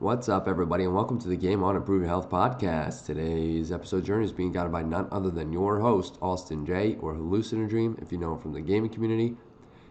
What's up, everybody, and welcome to the Game On Improve Your Health podcast. Today's episode journey is being guided by none other than your host, Austin J, or hallucinodream, if you know him from the gaming community.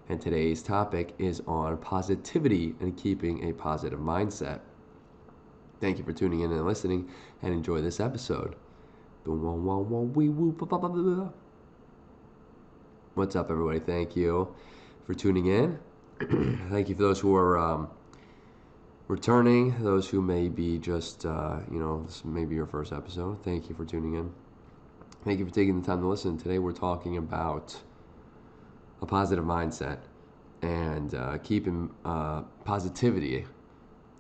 And today's topic is on positivity and keeping a positive mindset. Thank you for tuning in and listening, and enjoy this episode. What's up, everybody? Thank you for tuning in. Thank you for those who are returning, those who may be just, this may be your first episode. Thank you for tuning in. Thank you for taking the time to listen. Today we're talking about a positive mindset and keeping positivity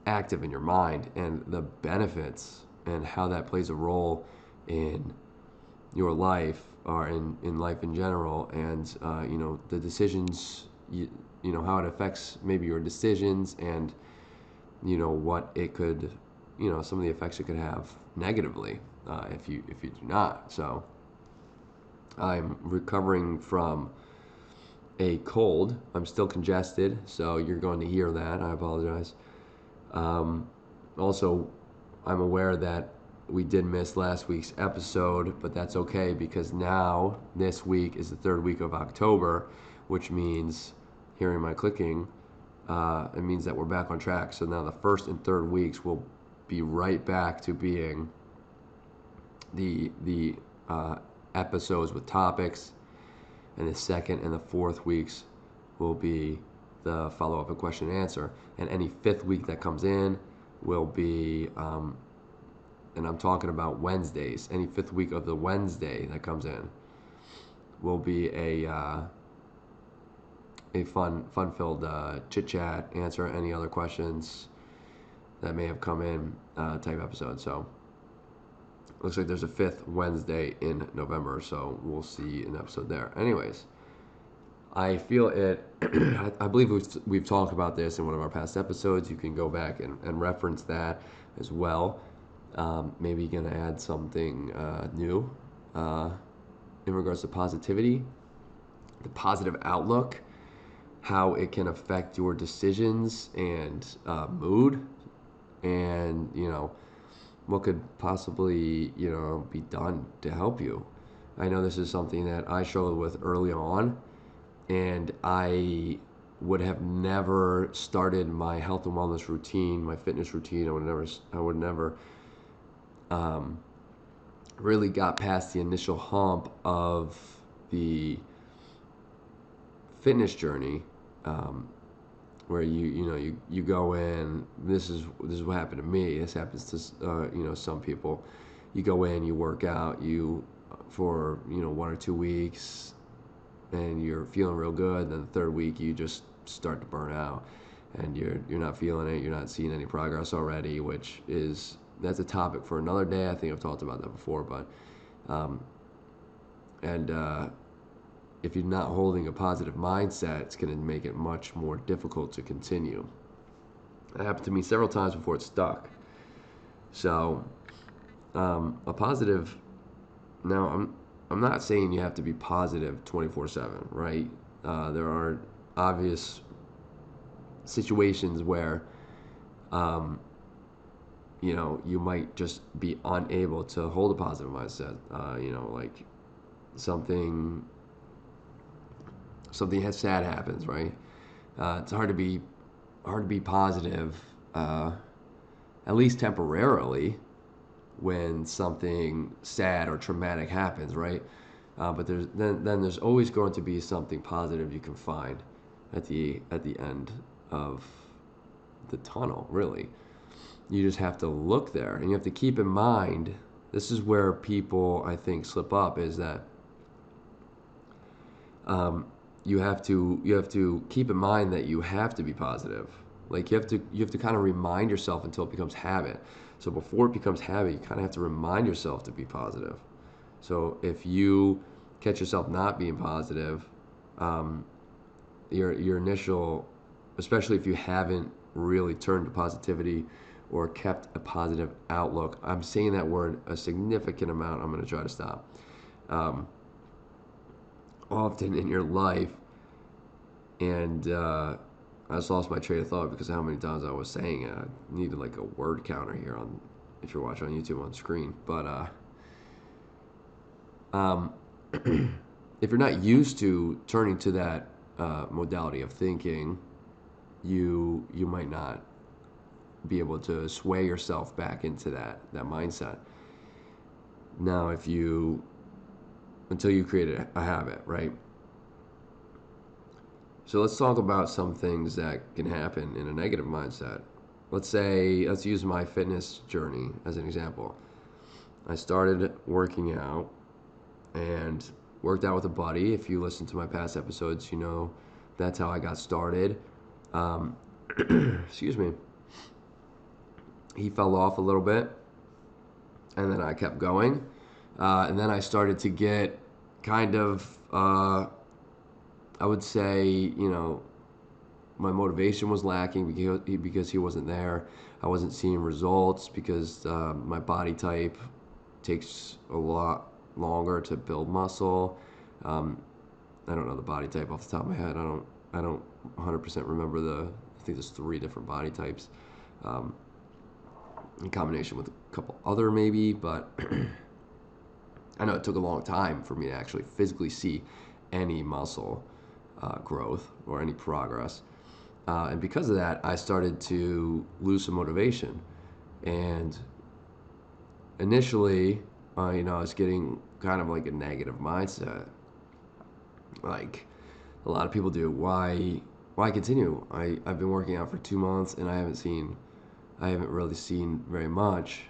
active in your mind and the benefits and how that plays a role in your life or in life in general, and the decisions, how it affects maybe your decisions, and what it could, some of the effects it could have negatively if you do not. So I'm recovering from a cold. I'm still congested, so you're going to hear that. I apologize. Also, I'm aware that we did miss last week's episode, but that's okay because now this week is the third week of October, which means, hearing my clicking, it means that we're back on track. So now the first and third weeks will be right back to being the episodes with topics, and the second and the fourth weeks will be the follow-up and question and answer. And any fifth week that comes in will be, and I'm talking about Wednesdays, any fifth week of the Wednesday that comes in will be a fun-filled chit-chat, answer any other questions that may have come in type episode. So looks like there's a fifth Wednesday in November, so we'll see an episode there. Anyways, I feel it. I believe we've talked about this in one of our past episodes. You can go back and reference that as well. Maybe you're going to add something new in regards to positivity, the positive outlook, how it can affect your decisions and mood, and what could possibly be done to help you. I know this is something that I struggled with early on, and I would have never started my health and wellness routine, my fitness routine. I would never really got past the initial hump of the fitness journey, where you go in. This is what happened to me. This happens to some people. You go in, you work out, for 1 or 2 weeks, and you're feeling real good. Then the third week you just start to burn out, and you're not feeling it. You're not seeing any progress already, that's a topic for another day. I think I've talked about that before, but if you're not holding a positive mindset, it's going to make it much more difficult to continue. That happened to me several times before it stuck. So, a positive. Now, I'm not saying you have to be positive 24/7, right? There are obvious situations where, you might just be unable to hold a positive mindset. Like something sad happens, right? It's hard to be positive, at least temporarily, when something sad or traumatic happens, right? But there's always going to be something positive you can find at the end of the tunnel. Really, you just have to look there, and you have to keep in mind. This is where people, I think, slip up, is that you have to keep in mind that you have to be positive. Like you have to kind of remind yourself until it becomes habit. So before it becomes habit, you kind of have to remind yourself to be positive. So if you catch yourself not being positive, your initial, especially if you haven't really turned to positivity or kept a positive outlook. I'm saying that word a significant amount. I'm going to try to stop. Often in your life, and I just lost my train of thought because of how many times I was saying it. I needed like a word counter here on if you're watching on YouTube on screen. But um, if you're not used to turning to that modality of thinking, you might not be able to sway yourself back into that mindset. Now, if you until you create a habit, right? So let's talk about some things that can happen in a negative mindset. Let's use my fitness journey as an example. I started working out and worked out with a buddy. If you listen to my past episodes, you know that's how I got started. Um, excuse me. He fell off a little bit, and then I kept going. And then I started to get kind of, I would say, my motivation was lacking because he wasn't there. I wasn't seeing results because my body type takes a lot longer to build muscle. I don't know the body type off the top of my head. I don't 100% remember I think there's 3 different body types, in combination with a couple other maybe, but I know it took a long time for me to actually physically see any muscle growth or any progress. And because of that, I started to lose some motivation. And initially, I was getting kind of like a negative mindset. Like a lot of people do. Why continue? I've been working out for 2 months and I haven't really seen very much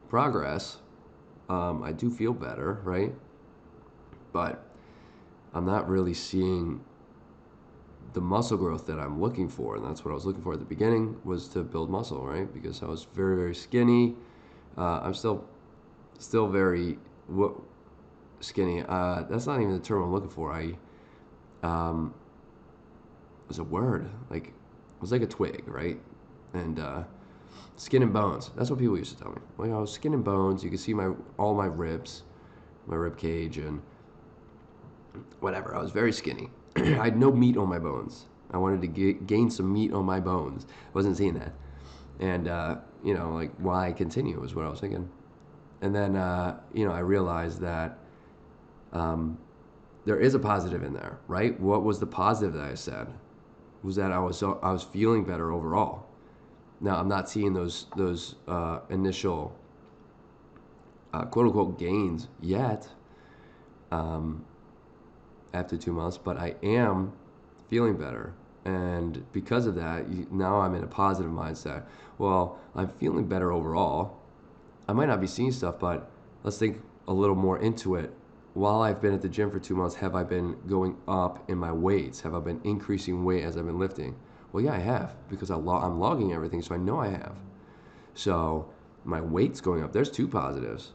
progress. I do feel better, right? But I'm not really seeing the muscle growth that I'm looking for, and that's what I was looking for at the beginning, was to build muscle, right? Because I was very, very skinny. I'm still very skinny. That's not even the term I'm looking for. Was a word like it was like a twig, right? And skin and bones. That's what people used to tell me. Like I was skin and bones. You could see all my ribs, my rib cage, and whatever. I was very skinny. I had no meat on my bones. I wanted to gain some meat on my bones. I wasn't seeing that. And, like, why continue is what I was thinking. And then, I realized that there is a positive in there, right? What was the positive that I said? Was that I was feeling better overall. Now, I'm not seeing those initial quote-unquote gains yet. After 2 months, but I am feeling better. And because of that, now I'm in a positive mindset. Well, I'm feeling better overall. I might not be seeing stuff, but let's think a little more into it. While I've been at the gym for 2 months, have I been going up in my weights? Have I been increasing weight as I've been lifting? Well, yeah, I have, because I'm logging everything, so I know I have. So my weight's going up. There's 2 positives.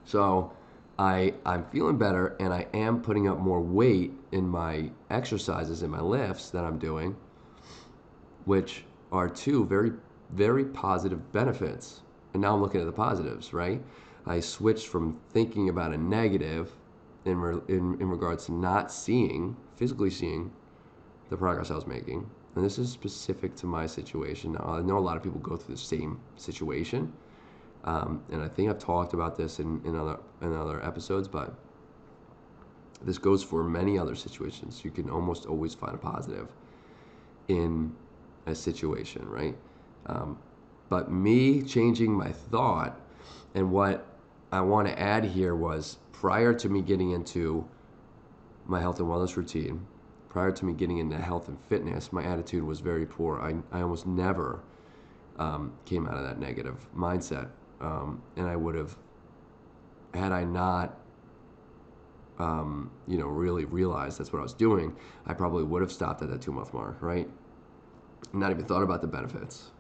So I'm feeling better, and I am putting up more weight in my exercises, in my lifts that I'm doing, which are 2 very, very positive benefits. And now I'm looking at the positives, right? I switched from thinking about a negative in regards to not physically seeing the progress I was making. And this is specific to my situation. Now, I know a lot of people go through the same situation. And I think I've talked about this in other episodes, but this goes for many other situations. You can almost always find a positive in a situation, right? But me changing my thought, and what I want to add here was, prior to me getting into my health and wellness routine, prior to me getting into health and fitness, my attitude was very poor. I almost never came out of that negative mindset. And I would have, had I not, really realized that's what I was doing, I probably would have stopped at that 2-month mark, right? Not even thought about the benefits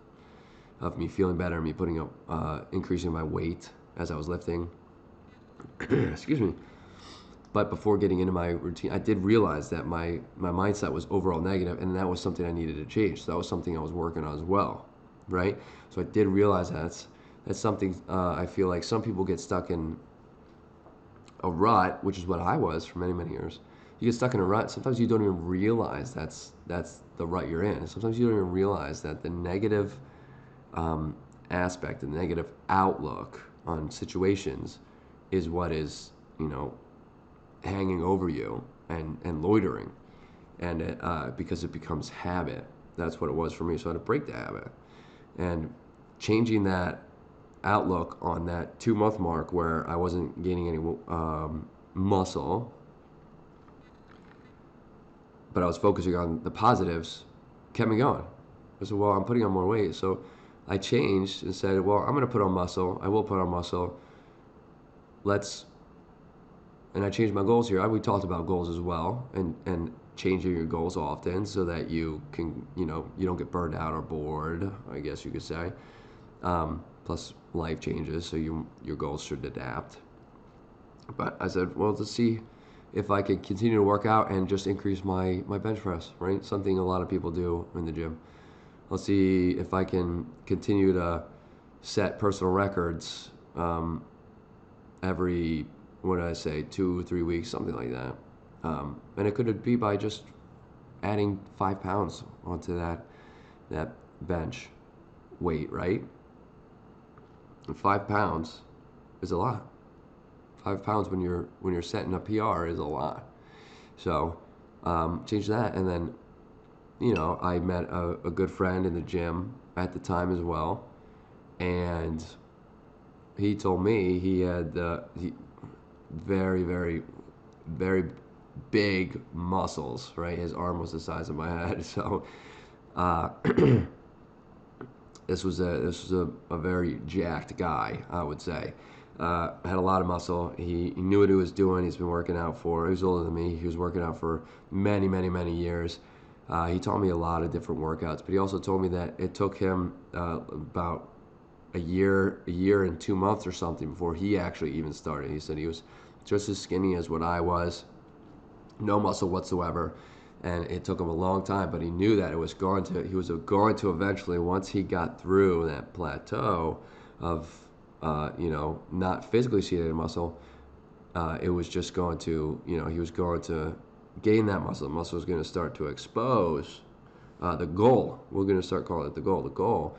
of me feeling better, me putting up, increasing my weight as I was lifting. Excuse me. But before getting into my routine, I did realize that my mindset was overall negative, and that was something I needed to change. So that was something I was working on as well, right? So I did realize that's something I feel like some people get stuck in a rut, which is what I was for many, many years, you get stuck in a rut. Sometimes you don't even realize that's the rut you're in. Sometimes you don't even realize that the negative um, aspect, the negative outlook on situations, is what is, hanging over you and loitering, and because it becomes habit. That's what it was for me. So I had to break the habit, and changing that outlook on that 2 month mark where I wasn't gaining any muscle, but I was focusing on the positives, kept me going. I said, well, I'm putting on more weight. So I changed and said, well, I'm going to put on muscle. I will put on muscle. Let's, and I changed my goals here. We talked about goals as well, and changing your goals often so that you can, you don't get burned out or bored, I guess you could say. Plus life changes, so your goals should adapt. But I said, well, let's see if I could continue to work out and just increase my bench press, right? Something a lot of people do in the gym. Let's see if I can continue to set personal records every, what did I say, 2 or 3 weeks, something like that. And it could be by just adding 5 pounds onto that bench weight, right? And 5 pounds is a lot. 5 pounds when you're setting a PR is a lot. So change that, and then I met a good friend in the gym at the time as well, and he told me he had very, very, very big muscles. Right, his arm was the size of my head. So this was a very jacked guy, I would say. Had a lot of muscle. He knew what he was doing. He was older than me. He was working out for many, many, many years. He taught me a lot of different workouts, but he also told me that it took him about a year and 2 months or something before he actually even started. He said he was just as skinny as what I was, no muscle whatsoever, and it took him a long time, but he knew that he was going to eventually, once he got through that plateau of not physically seeing any muscle, it was just going to, he was going to gain that muscle. The muscle was going to start to expose the goal. We're going to start calling it the goal,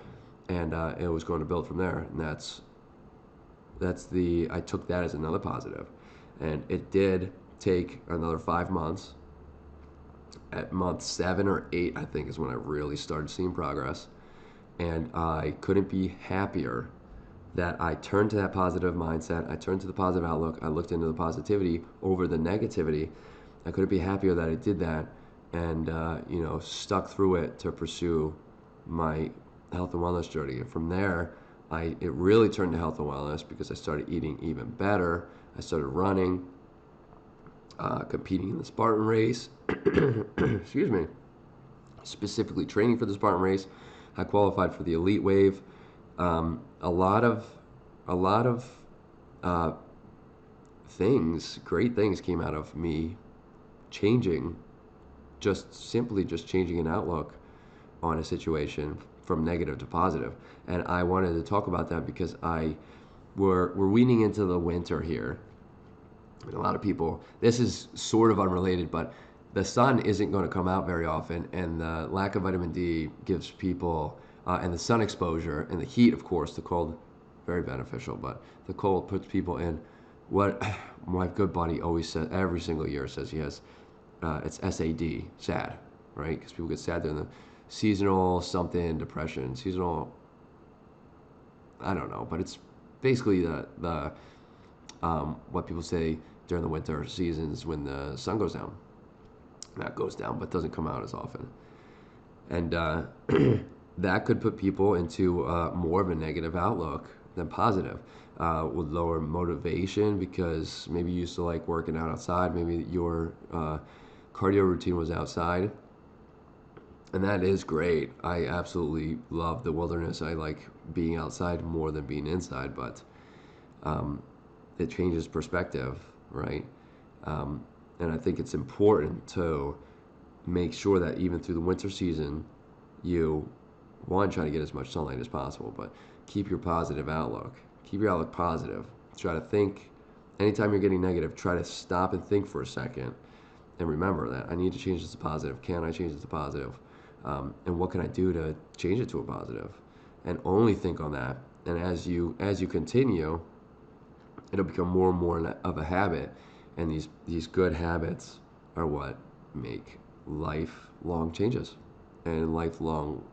and it was going to build from there. And I took that as another positive, and it did take another 5 months. At month 7 or 8, I think, is when I really started seeing progress, and I couldn't be happier that I turned to that positive mindset. I turned to the positive outlook. I looked into the positivity over the negativity. I couldn't be happier that I did that, and stuck through it to pursue my health and wellness journey. And from there, it really turned to health and wellness because I started eating even better. I started running, competing in the Spartan race. Excuse me. Specifically training for the Spartan race. I qualified for the elite wave. A lot of great things came out of me changing, simply changing an outlook on a situation from negative to positive. And I wanted to talk about that because we're weaning into the winter here. And a lot of people, this is sort of unrelated, but the sun isn't going to come out very often, and the lack of vitamin D gives people, and the sun exposure and the heat, of course, the cold, very beneficial, but the cold puts people in what my good buddy always says, every single year says he has, it's SAD, sad, right? Because people get sad during the seasonal something, depression, seasonal, I don't know, but it's basically the what people say during the winter seasons when the sun goes down. Not goes down, but doesn't come out as often. And that could put people into more of a negative outlook than positive, with lower motivation because maybe you used to like working out outside. Maybe your cardio routine was outside. And that is great. I absolutely love the wilderness. I like being outside more than being inside, but it changes perspective, right? And I think it's important to make sure that even through the winter season, you, one, try to get as much sunlight as possible, but keep your positive outlook. Keep your outlook positive. Try to think, anytime you're getting negative, try to stop and think for a second and remember that I need to change this to positive. Can I change this to positive? And what can I do to change it to a positive? And only think on that. And as you continue, it'll become more and more of a habit. And these good habits are what make lifelong changes and lifelong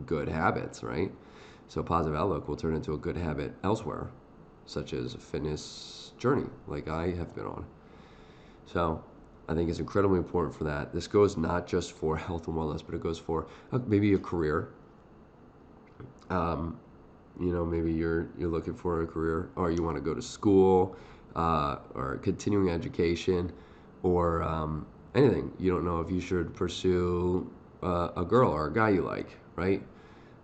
good habits, right? So positive outlook will turn into a good habit elsewhere, such as a fitness journey like I have been on. So I think it's incredibly important for that. This goes not just for health and wellness, but it goes for maybe a career. Maybe you're looking for a career, or you want to go to school, or continuing education, or anything. You don't know if you should pursue a girl or a guy you like, right?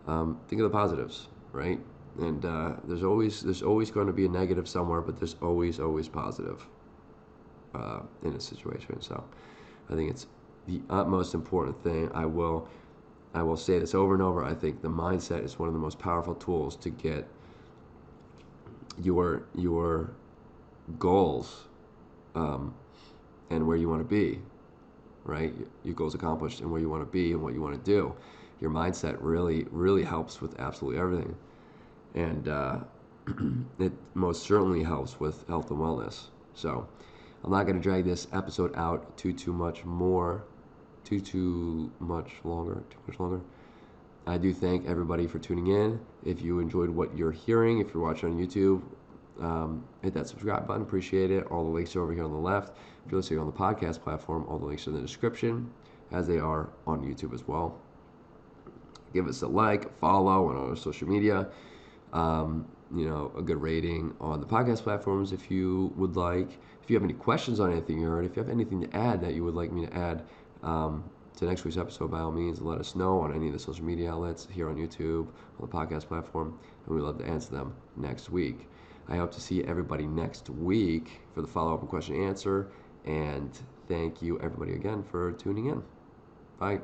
Think of the positives, right? And there's always going to be a negative somewhere, but there's always positive in a situation. So I think it's the utmost important thing. I will say this over and over. I think the mindset is one of the most powerful tools to get your goals and where you want to be, right? Your goals accomplished and where you want to be and what you want to do. Your mindset really helps with absolutely everything, and it most certainly helps with health and wellness. So I'm not going to drag this episode out too much longer. I do thank everybody for tuning in. If you enjoyed what you're hearing, if you're watching on YouTube, hit that subscribe button. Appreciate it. All the links are over here on the left. If you're listening on the podcast platform, all the links are in the description, as they are on YouTube as well. Give us a like, follow on our social media. A good rating on the podcast platforms if you would like. If you have any questions on anything you heard, if you have anything to add that you would like me to add to next week's episode, by all means, let us know on any of the social media outlets here on YouTube, on the podcast platform, and we'd love to answer them next week. I hope to see everybody next week for the follow-up and question and answer, and thank you everybody again for tuning in. Bye.